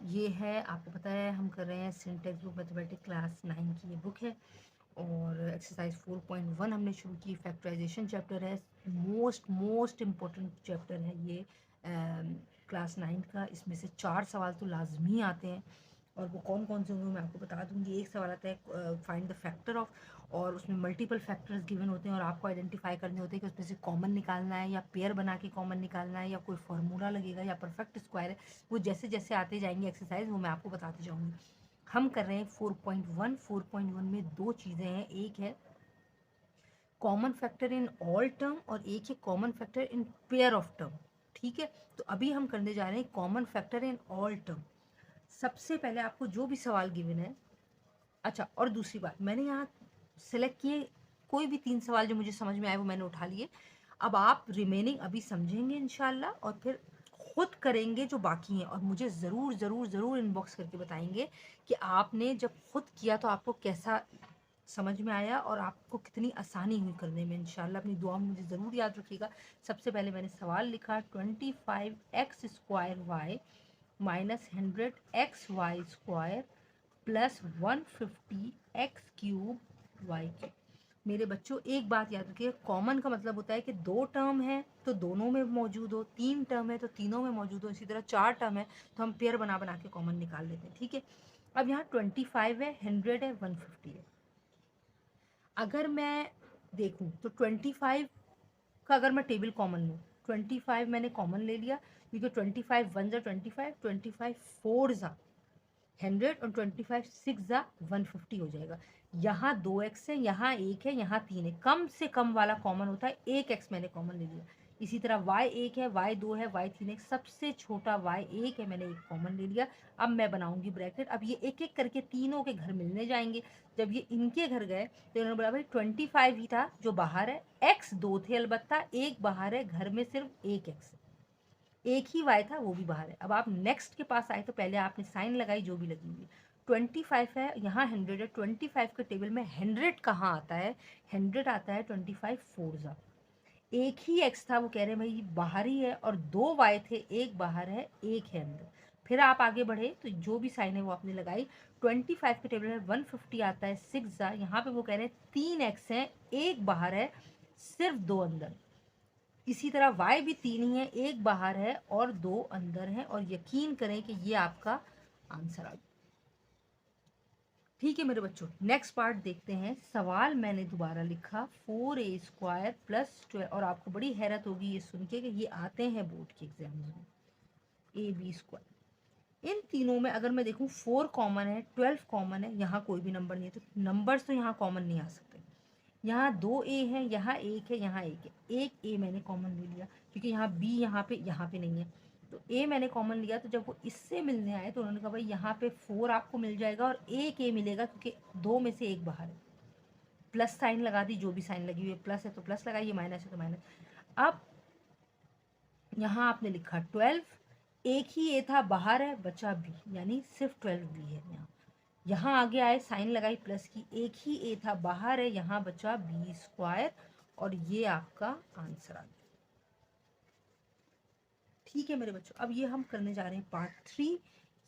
ये है, आपको पता है हम कर रहे हैं सेंट टेक्स्ट बुक मैथमेटिक्स क्लास 9 की ये बुक है और एक्सरसाइज 4.1 हमने शुरू की। फैक्टराइजेशन चैप्टर है, मोस्ट मोस्ट इम्पोर्टेंट चैप्टर है ये क्लास 9 का। इसमें से 4 सवाल तो लाजमी आते हैं और वो कौन कौन से होंगे मैं आपको बता दूंगी। एक सवाल आता है फाइंड द फैक्टर ऑफ, और उसमें मल्टीपल फैक्टर्स गिवन होते हैं और आपको आइडेंटिफाई करने होते हैं कि उसमें से कॉमन निकालना है या पेयर बना के कॉमन निकालना है या कोई फार्मूला लगेगा या परफेक्ट स्क्वायर है। वो जैसे जैसे आते जाएंगे एक्सरसाइज वो मैं आपको बताती जाऊँगी। हम कर रहे हैं 4.1। 4.1 में दो चीज़ें हैं, एक है common factor in all term और एक है common factor in pair of term. ठीक है, तो अभी हम करने जा रहे हैं common factor in all term. सबसे पहले आपको जो भी सवाल गिवन है, अच्छा और दूसरी बात मैंने यहाँ सेलेक्ट किए कोई भी 3 सवाल जो मुझे समझ में आए वो मैंने उठा लिए। अब आप रिमेनिंग अभी समझेंगे इंशाल्लाह और फिर खुद करेंगे जो बाकी हैं और मुझे ज़रूर ज़रूर ज़रूर इनबॉक्स करके बताएंगे कि आपने जब खुद किया तो आपको कैसा समझ में आया और आपको कितनी आसानी हुई करने में। इंशाल्लाह अपनी दुआ में मुझे ज़रूर याद रखिएगा। सबसे पहले मैंने सवाल लिखा 25x² minus 100xy² plus 150x³ मेरे बच्चों एक बात याद रखिए, कॉमन का मतलब होता है कि 2 टर्म है तो दोनों में मौजूद हो, 3 टर्म है तो तीनों में मौजूद हो, इसी तरह 4 टर्म है तो हम पेयर बना बना के कॉमन निकाल लेते हैं। ठीक है, अब यहाँ 25 है, 100 है, 150 है। अगर मैं देखूं तो 25 का अगर मैं टेबल कॉमन लूँ, 25 मैंने कॉमन ले लिया क्योंकि 25 वन ज़ा 25, 25 फोर ज़ा 100 और 25 सिक्स ज़ा 150 हो जाएगा। यहाँ 2x है, यहाँ 1 है, यहाँ 3 है, कम से कम वाला कॉमन होता है 1x मैंने कॉमन ले लिया। इसी तरह y 1 है, y 2 है, y 3 है, सबसे छोटा y 1 है, मैंने एक कॉमन ले लिया। अब मैं बनाऊंगी ब्रैकेट। अब ये एक एक करके तीनों के घर मिलने जाएंगे। जब ये इनके घर गए तो इन्होंने बोला भाई 25 ही था जो बाहर है, x 2 थे अलबत्ता, एक बाहर है, घर में सिर्फ एक x है, एक ही y था वो भी बाहर है। अब आप नेक्स्ट के पास आए तो पहले आपने साइन लगाई जो भी लगी हुई। 25 है, यहाँ 100 है, 25 के टेबल में 100 कहाँ आता है, 100 आता है 25 फोर ज़ा। एक ही x था, वो कह रहे हैं भाई बाहर ही है, और 2 y थे, एक बाहर है एक है अंदर। फिर आप आगे बढ़े तो जो भी साइन है वो आपने लगाई। 25 के टेबल में 150 आता है 6 ज़ा। यहाँ पे वो कह रहे हैं 3x है, एक बाहर है, सिर्फ 2 अंदर। इसी तरह y भी 3 ही है, एक बाहर है और 2 अंदर है, और यकीन करें कि ये आपका आंसर आ गया। ठीक है मेरे बच्चों, नेक्स्ट पार्ट देखते हैं। सवाल मैंने दोबारा लिखा 4a² प्लस 12, और आपको बड़ी हैरत होगी ये सुन के कि ये आते हैं बोर्ड के एग्जाम्स में, ab²। इन तीनों में अगर मैं देखूं 4 कॉमन है, 12 कॉमन है, यहाँ कोई भी नंबर नहीं है तो नंबर्स तो यहाँ कॉमन नहीं आ सकते। यहाँ 2a है, यहाँ 1 है, यहाँ 1 है, एक a मैंने कॉमन ले लिया क्योंकि यहाँ b यहाँ पे नहीं है, तो a मैंने कॉमन लिया। तो जब वो इससे मिलने आए तो उन्होंने कहा भाई यहाँ पे 4 आपको मिल जाएगा और एक a मिलेगा क्योंकि दो में से एक बाहर है। प्लस साइन लगा दी, जो भी साइन लगी हुई है, प्लस है तो प्लस लगाइए, माइनस है तो माइनस। अब यहाँ आपने लिखा 12, एक ही ए था बाहर है, बचा बी, यानी सिर्फ 12 बी है। यहाँ आगे आए, साइन लगाई प्लस की, एक ही ए था बाहर है, यहाँ बचा b², और ये आपका आंसर आ गया। ठीक है मेरे बच्चों, अब ये हम करने जा रहे हैं पार्ट 3।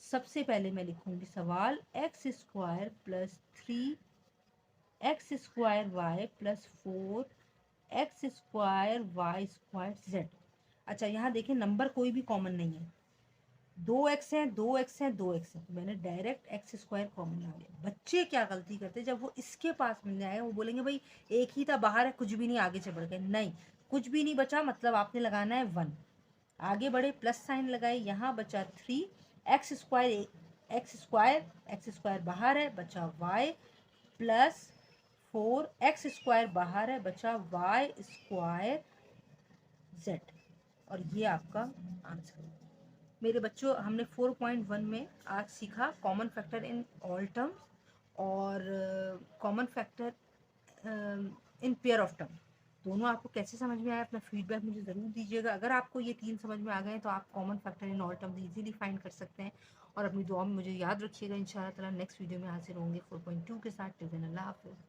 सबसे पहले मैं लिखूंगी सवाल x² plus 3x² y plus 4x² y² z। अच्छा यहाँ देखें नंबर कोई भी कॉमन नहीं है, 2x है, 2x है, 2x है, तो मैंने डायरेक्ट x² कॉमन ला लिया। बच्चे क्या गलती करते, जब वो इसके पास मिलने आए वो बोलेंगे भाई एक ही था बाहर है, कुछ भी नहीं, आगे से बढ़ गए। नहीं, कुछ भी नहीं बचा, मतलब आपने लगाना है 1। आगे बढ़े, प्लस साइन लगाए, यहाँ बचा 3 x² बाहर है, बचा y प्लस 4x² बाहर है, बचा y² z, और ये आपका आंसर है। मेरे बच्चों हमने 4.1 में आज सीखा common factor in all terms और common factor in pair of term. दोनों आपको कैसे समझ में आया, अपना फीडबैक मुझे ज़रूर दीजिएगा। अगर आपको ये 3 समझ में आ गए तो आप common factor in all terms easily find कर सकते हैं। और अपनी दुआ में मुझे याद रखिएगा। इंशाल्लाह ताला नेक्स्ट वीडियो में हाजिर होंगे 4.2 के साथ। टिल देन अल्लाह हाफ़िज़।